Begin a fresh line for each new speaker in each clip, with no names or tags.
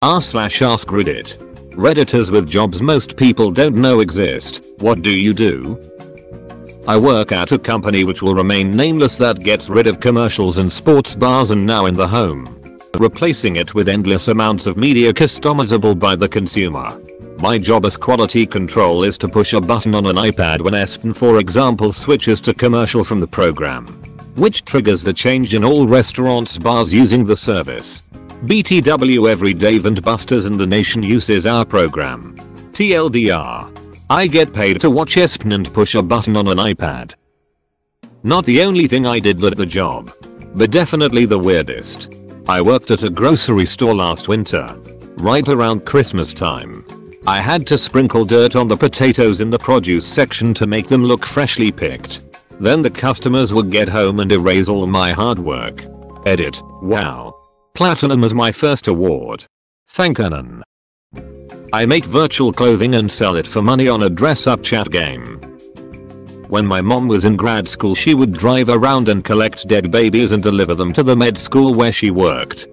r/AskReddit. Redditors with jobs most people don't know exist. What do you do? I work at a company which will remain nameless that gets rid of commercials and sports bars and now in the home, replacing it with endless amounts of media customizable by the consumer. My job as quality control is to push a button on an iPad when ESPN for example switches to commercial from the program, which triggers the change in all restaurants bars using the service. BTW, every Dave and Buster's in the nation uses our program. TLDR. I get paid to watch ESPN and push a button on an iPad. Not the only thing I did at the job, but definitely the weirdest. I worked at a grocery store last winter, right around Christmas time. I had to sprinkle dirt on the potatoes in the produce section to make them look freshly picked. Then the customers would get home and erase all my hard work. Edit. Wow. Platinum was my first award. Thank Anon. I make virtual clothing and sell it for money on a dress-up chat game. When my mom was in grad school, she would drive around and collect dead babies and deliver them to the med school where she worked.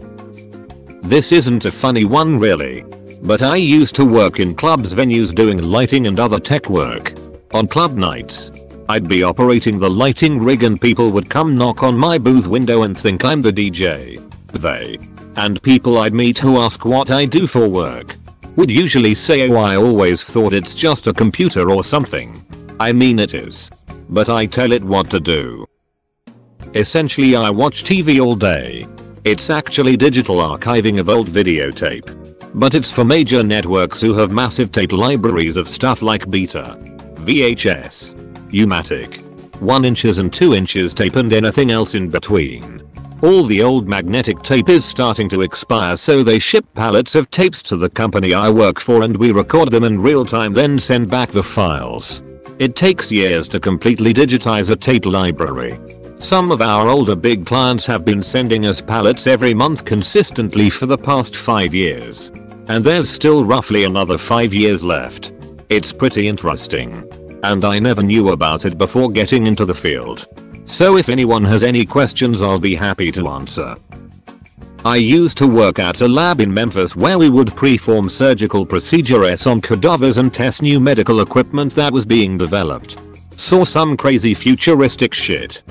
This isn't a funny one really, but I used to work in clubs venues doing lighting and other tech work. On club nights, I'd be operating the lighting rig and people would come knock on my booth window and think I'm the DJ. They and people I'd meet who ask what I do for work would usually say, oh, I always thought it's just a computer or something. I mean it is, but I tell it what to do. Essentially I watch TV all day. It's actually digital archiving of old videotape, but it's for major networks who have massive tape libraries of stuff like Beta, VHS, U-matic, 1 inches and 2 inches tape and anything else in between. All the old magnetic tape is starting to expire, so they ship pallets of tapes to the company I work for and we record them in real time then send back the files. It takes years to completely digitize a tape library. Some of our older big clients have been sending us pallets every month consistently for the past 5 years. And there's still roughly another 5 years left. It's pretty interesting. And I never knew about it before getting into the field. So if anyone has any questions, I'll be happy to answer. I used to work at a lab in Memphis where we would perform surgical procedures on cadavers and test new medical equipment that was being developed. Saw some crazy futuristic shit.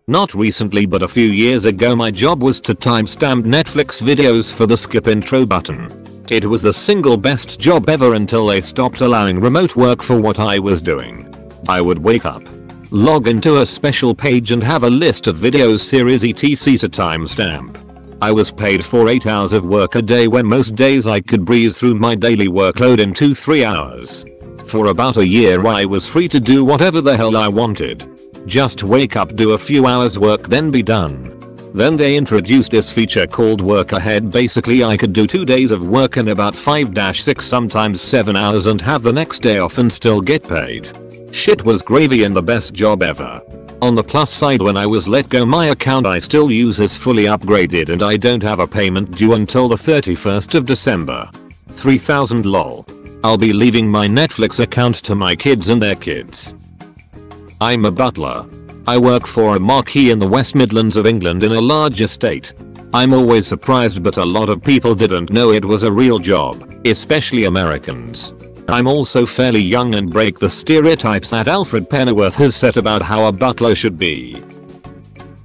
Not recently, but a few years ago my job was to timestamp Netflix videos for the skip intro button. It was the single best job ever until they stopped allowing remote work for what I was doing. I would wake up, log into a special page and have a list of videos series etc to timestamp. I was paid for 8 hours of work a day when most days I could breeze through my daily workload in 2-3 hours. For about a year I was free to do whatever the hell I wanted. Just wake up, do a few hours work, then be done. Then they introduced this feature called work ahead. Basically I could do 2 days of work in about 5-6 sometimes 7 hours and have the next day off and still get paid. Shit was gravy and the best job ever. On the plus side, when I was let go, my account I still use is fully upgraded and I don't have a payment due until the 31st of December. 3000 lol. I'll be leaving my Netflix account to my kids and their kids. I'm a butler. I work for a marquee in the West Midlands of England in a large estate. I'm always surprised, but a lot of people didn't know it was a real job, especially Americans. I'm also fairly young and break the stereotypes that Alfred Pennyworth has set about how a butler should be.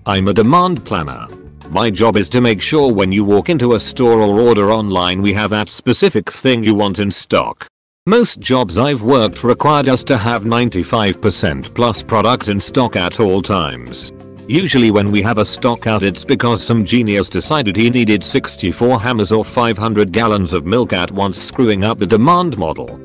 I'm a demand planner. My job is to make sure when you walk into a store or order online we have that specific thing you want in stock. Most jobs I've worked required us to have 95% plus product in stock at all times. Usually when we have a stock out, it's because some genius decided he needed 64 hammers or 500 gallons of milk at once, screwing up the demand model.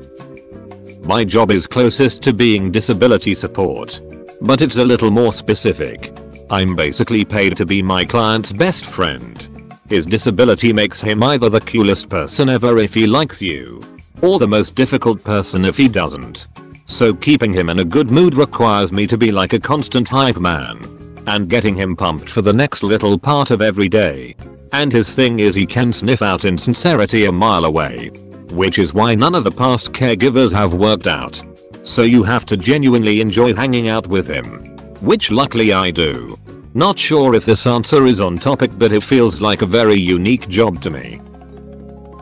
My job is closest to being disability support, but it's a little more specific. I'm basically paid to be my client's best friend. His disability makes him either the coolest person ever if he likes you, or the most difficult person if he doesn't. So keeping him in a good mood requires me to be like a constant hype man, and getting him pumped for the next little part of every day. And his thing is he can sniff out insincerity a mile away, which is why none of the past caregivers have worked out. So you have to genuinely enjoy hanging out with him, which luckily I do. Not sure if this answer is on topic, but it feels like a very unique job to me.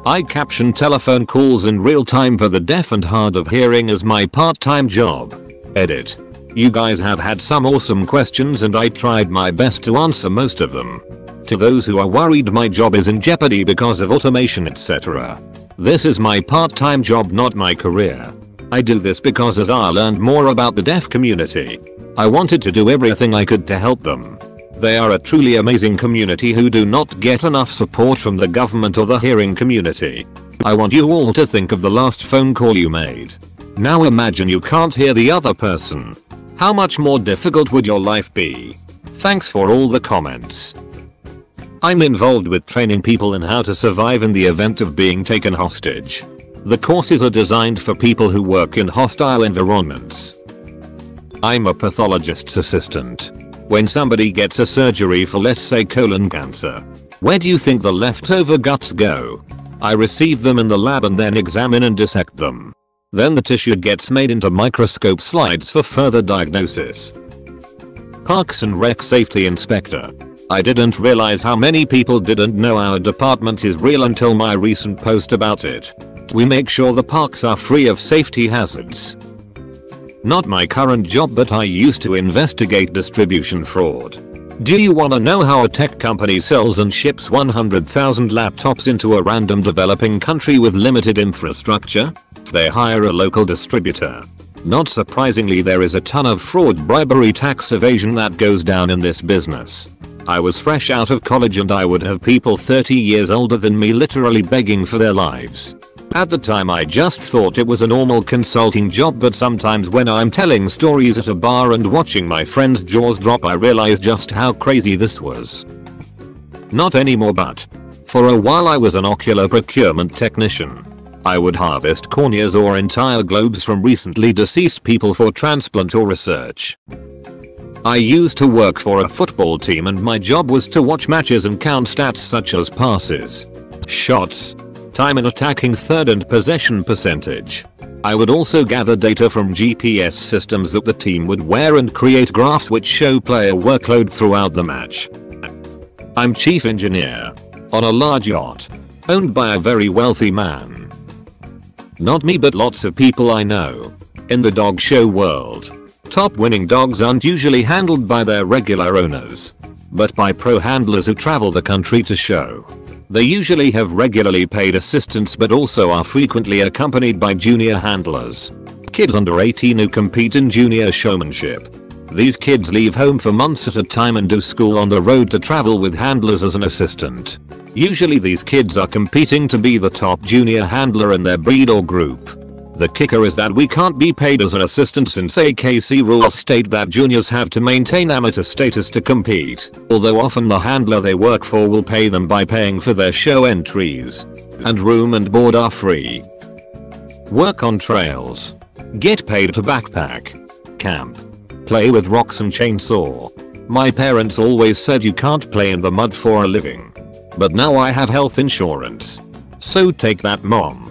I caption telephone calls in real time for the deaf and hard of hearing as my part-time job. Edit. You guys have had some awesome questions and I tried my best to answer most of them. To those who are worried my job is in jeopardy because of automation etc. This is my part-time job, not my career. I do this because as I learned more about the deaf community, I wanted to do everything I could to help them. They are a truly amazing community who do not get enough support from the government or the hearing community. I want you all to think of the last phone call you made. Now imagine you can't hear the other person. How much more difficult would your life be? Thanks for all the comments. I'm involved with training people in how to survive in the event of being taken hostage. The courses are designed for people who work in hostile environments. I'm a pathologist's assistant. When somebody gets a surgery for, let's say, colon cancer, where do you think the leftover guts go? I receive them in the lab and then examine and dissect them. Then the tissue gets made into microscope slides for further diagnosis. Parks and Rec Safety Inspector. I didn't realize how many people didn't know our department is real until my recent post about it. We make sure the parks are free of safety hazards. Not my current job, but I used to investigate distribution fraud. Do you wanna know how a tech company sells and ships 100,000 laptops into a random developing country with limited infrastructure? They hire a local distributor. Not surprisingly, there is a ton of fraud, bribery, tax evasion that goes down in this business. I was fresh out of college and I would have people 30 years older than me literally begging for their lives. At the time I just thought it was a normal consulting job, but sometimes when I'm telling stories at a bar and watching my friends' jaws drop I realize just how crazy this was. Not anymore, but for a while I was an ocular procurement technician. I would harvest corneas or entire globes from recently deceased people for transplant or research. I used to work for a football team and my job was to watch matches and count stats such as passes, shots, time in attacking third and possession percentage. I would also gather data from GPS systems that the team would wear and create graphs which show player workload throughout the match. I'm chief engineer on a large yacht owned by a very wealthy man. Not me, but lots of people I know. In the dog show world, top winning dogs aren't usually handled by their regular owners, but by pro handlers who travel the country to show. They usually have regularly paid assistants but also are frequently accompanied by junior handlers. Kids under 18 who compete in junior showmanship. These kids leave home for months at a time and do school on the road to travel with handlers as an assistant. Usually these kids are competing to be the top junior handler in their breed or group. The kicker is that we can't be paid as an assistant since AKC rules state that juniors have to maintain amateur status to compete, although often the handler they work for will pay them by paying for their show entries. And room and board are free. Work on trails. Get paid to backpack. Camp. Play with rocks and chainsaw. My parents always said you can't play in the mud for a living. But now I have health insurance. So take that, mom.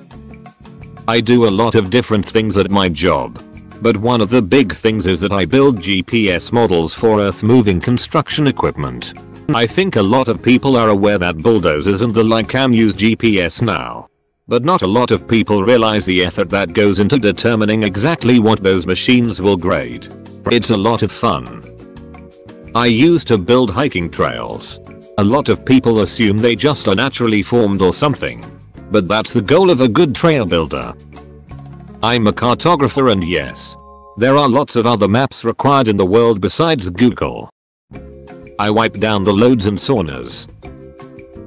I do a lot of different things at my job. But one of the big things is that I build GPS models for earth moving construction equipment. I think a lot of people are aware that bulldozers and the like can use GPS now. But not a lot of people realize the effort that goes into determining exactly what those machines will grade. It's a lot of fun. I used to build hiking trails. A lot of people assume they just are naturally formed or something. But that's the goal of a good trail builder. I'm a cartographer, and yes, there are lots of other maps required in the world besides Google. I wipe down the loads and saunas.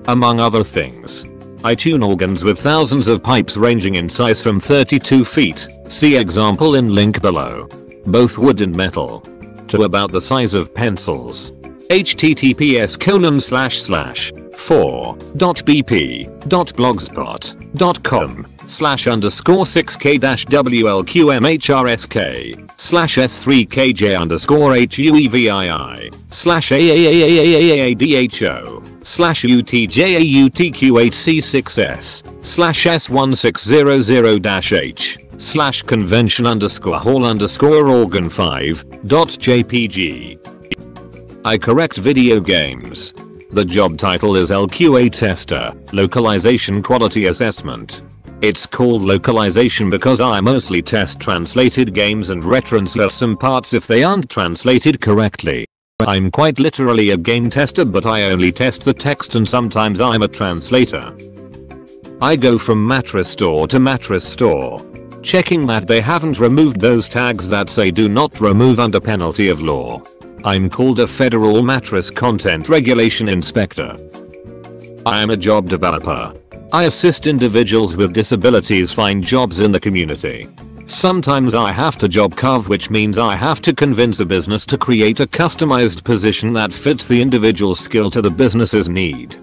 Among other things, I tune organs with thousands of pipes ranging in size from 32 feet, see example in link below, both wood and metal, to about the size of pencils. https://4.bp.blogs.com/underscore6k-WLQMHRSK/S3KJ_H/convention_hall_organ5.jpg. I correct video games. The job title is LQA Tester, Localization Quality Assessment. It's called localization because I mostly test translated games and retranslate some parts if they aren't translated correctly. I'm quite literally a game tester, but I only test the text and sometimes I'm a translator. I go from mattress store to mattress store, checking that they haven't removed those tags that say do not remove under penalty of law. I'm called a federal mattress content regulation inspector. I am a job developer. I assist individuals with disabilities find jobs in the community. Sometimes I have to job carve, which means I have to convince a business to create a customized position that fits the individual's skill to the business's need.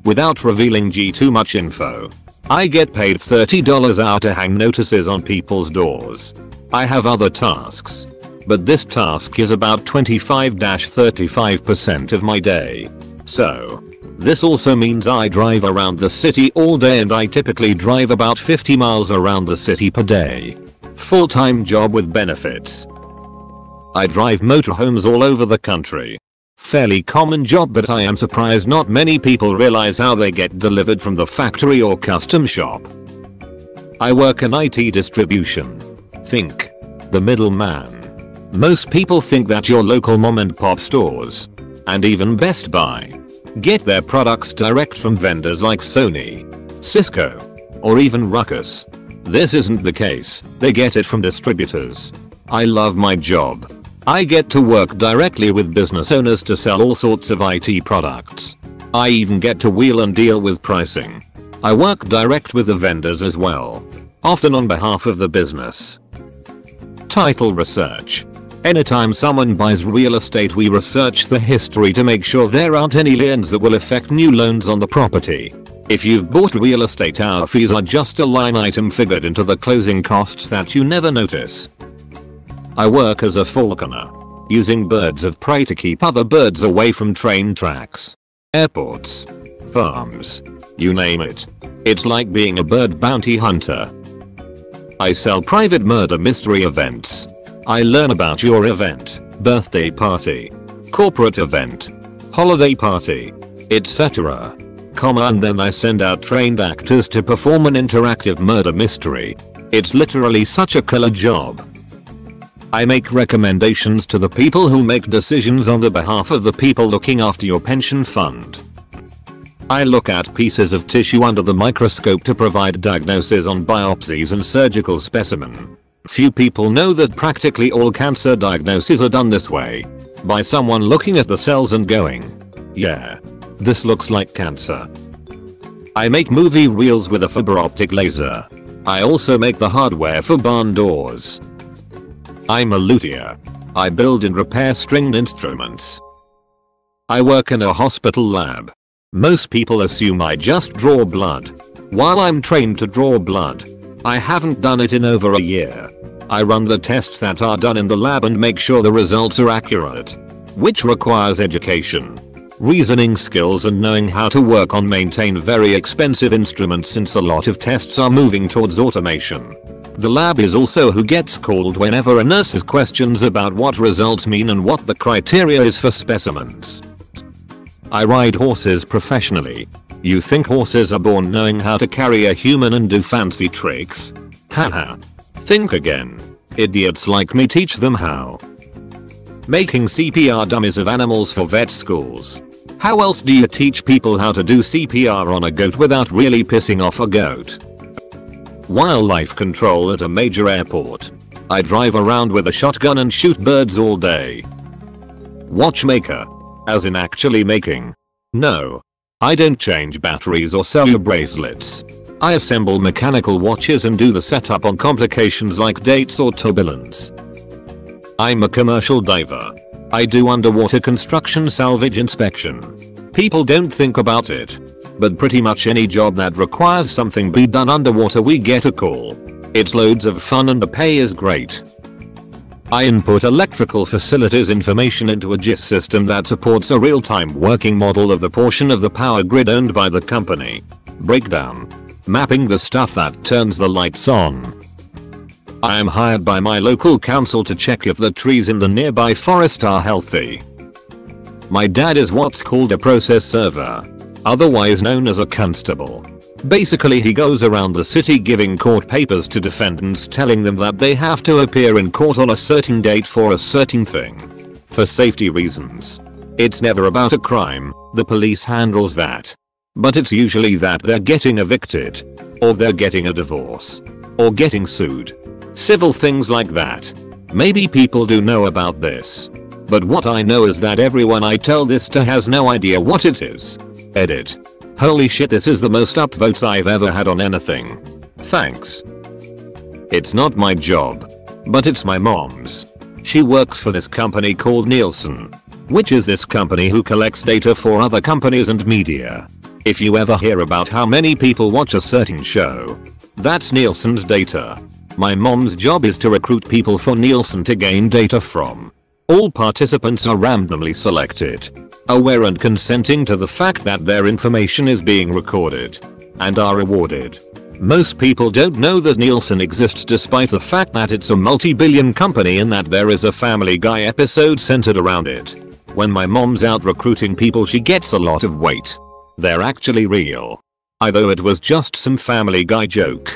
Without revealing too much info, I get paid $30 hour to hang notices on people's doors. I have other tasks, but this task is about 25-35% of my day. So, this also means I drive around the city all day, and I typically drive about 50 miles around the city per day. Full-time job with benefits. I drive motorhomes all over the country. Fairly common job, but I am surprised not many people realize how they get delivered from the factory or custom shop. I work in IT distribution. Think the middleman. Most people think that your local mom and pop stores, and even Best Buy, get their products direct from vendors like Sony, Cisco, or even Ruckus. This isn't the case. They get it from distributors. I love my job. I get to work directly with business owners to sell all sorts of IT products. I even get to wheel and deal with pricing. I work direct with the vendors as well, often on behalf of the business. Title research. Anytime someone buys real estate, we research the history to make sure there aren't any liens that will affect new loans on the property. If you've bought real estate, our fees are just a line item figured into the closing costs that you never notice. I work as a falconer, using birds of prey to keep other birds away from train tracks, airports, farms, you name it. It's like being a bird bounty hunter. I sell private murder mystery events. I learn about your event, birthday party, corporate event, holiday party, etc. And then I send out trained actors to perform an interactive murder mystery. It's literally such a killer job. I make recommendations to the people who make decisions on the behalf of the people looking after your pension fund. I look at pieces of tissue under the microscope to provide diagnosis on biopsies and surgical specimen. Few people know that practically all cancer diagnoses are done this way, by someone looking at the cells and going, yeah, this looks like cancer. I make movie reels with a fiber optic laser. I also make the hardware for barn doors. I'm a luthier. I build and repair stringed instruments. I work in a hospital lab. Most people assume I just draw blood. While I'm trained to draw blood, I haven't done it in over a year. I run the tests that are done in the lab and make sure the results are accurate, which requires education, reasoning skills, and knowing how to work on maintain very expensive instruments, since a lot of tests are moving towards automation. The lab is also who gets called whenever a nurse has questions about what results mean and what the criteria is for specimens. I ride horses professionally. You think horses are born knowing how to carry a human and do fancy tricks? Haha. Think again. Idiots like me teach them how. Making CPR dummies of animals for vet schools. How else do you teach people how to do CPR on a goat without really pissing off a goat? Wildlife control at a major airport. I drive around with a shotgun and shoot birds all day. Watchmaker. As in actually making. No. I don't change batteries or sell you bracelets. I assemble mechanical watches and do the setup on complications like dates or turbulence. I'm a commercial diver. I do underwater construction salvage inspection. People don't think about it, but pretty much any job that requires something be done underwater we get a call. It's loads of fun and the pay is great. I input electrical facilities information into a GIS system that supports a real-time working model of the portion of the power grid owned by the company. Breakdown. Mapping the stuff that turns the lights on. I am hired by my local council to check if the trees in the nearby forest are healthy. My dad is what's called a process server, otherwise known as a constable. Basically he goes around the city giving court papers to defendants telling them that they have to appear in court on a certain date for a certain thing. For safety reasons. It's never about a crime, the police handles that. But it's usually that they're getting evicted. Or they're getting a divorce. Or getting sued. Civil things like that. Maybe people do know about this. But what I know is that everyone I tell this to has no idea what it is. Edit. Holy shit, this is the most upvotes I've ever had on anything. Thanks. It's not my job. But it's my mom's. She works for this company called Nielsen. Which is this company who collects data for other companies and media. If you ever hear about how many people watch a certain show, that's Nielsen's data. My mom's job is to recruit people for Nielsen to gain data from. All participants are randomly selected, aware and consenting to the fact that their information is being recorded, and are rewarded. Most people don't know that Nielsen exists despite the fact that it's a multi-billion company and that there is a Family Guy episode centered around it. When my mom's out recruiting people she gets a lot of weight. They're actually real. Although it was just some Family Guy joke.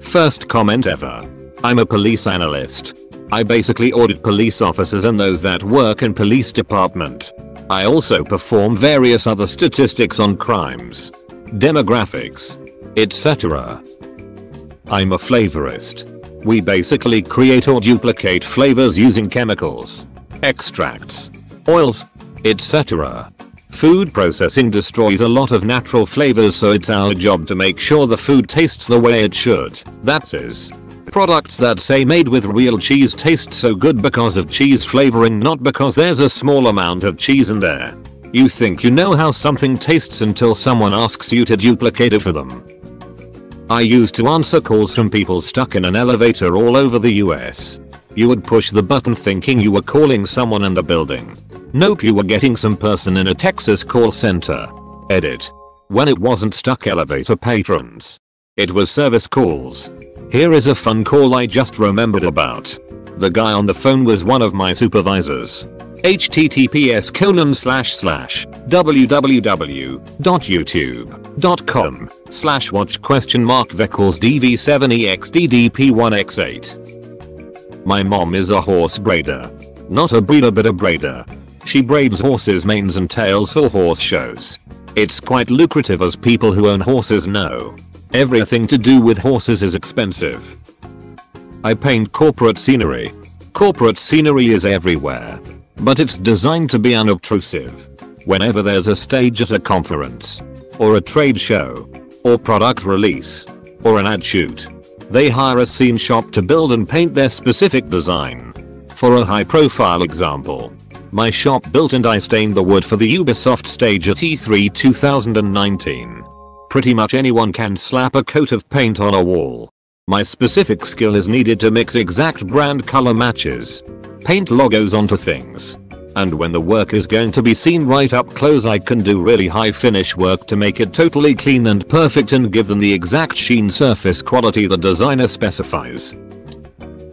First comment ever. I'm a police analyst. I basically audit police officers and those that work in police department. I also perform various other statistics on crimes, demographics, etc. I'm a flavorist. We basically create or duplicate flavors using chemicals, extracts, oils, etc. Food processing destroys a lot of natural flavors, so it's our job to make sure the food tastes the way it should. That is, products that say made with real cheese taste so good because of cheese flavoring, not because there's a small amount of cheese in there. You think you know how something tastes until someone asks you to duplicate it for them. I used to answer calls from people stuck in an elevator all over the US. You would push the button thinking you were calling someone in the building. Nope, you were getting some person in a Texas call center. Edit. When it wasn't stuck elevator patrons. It was service calls. Here is a fun call I just remembered about. The guy on the phone was one of my supervisors. https://www.youtube.com/watch?dv7exddp1x8. My mom is a horse braider. Not a breeder but a braider. She braids horses' manes and tails for horse shows. It's quite lucrative, as people who own horses know. Everything to do with horses is expensive. I paint corporate scenery. Corporate scenery is everywhere. But it's designed to be unobtrusive. Whenever there's a stage at a conference, or a trade show, or product release, or an ad shoot, they hire a scene shop to build and paint their specific design. For a high-profile example, my shop built and I stained the wood for the Ubisoft stage at E3 2019. Pretty much anyone can slap a coat of paint on a wall. My specific skill is needed to mix exact brand color matches, paint logos onto things, and when the work is going to be seen right up close I can do really high finish work to make it totally clean and perfect and give them the exact sheen surface quality the designer specifies.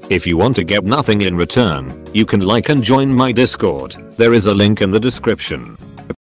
If you want to get nothing in return, you can like and join my Discord. There is a link in the description.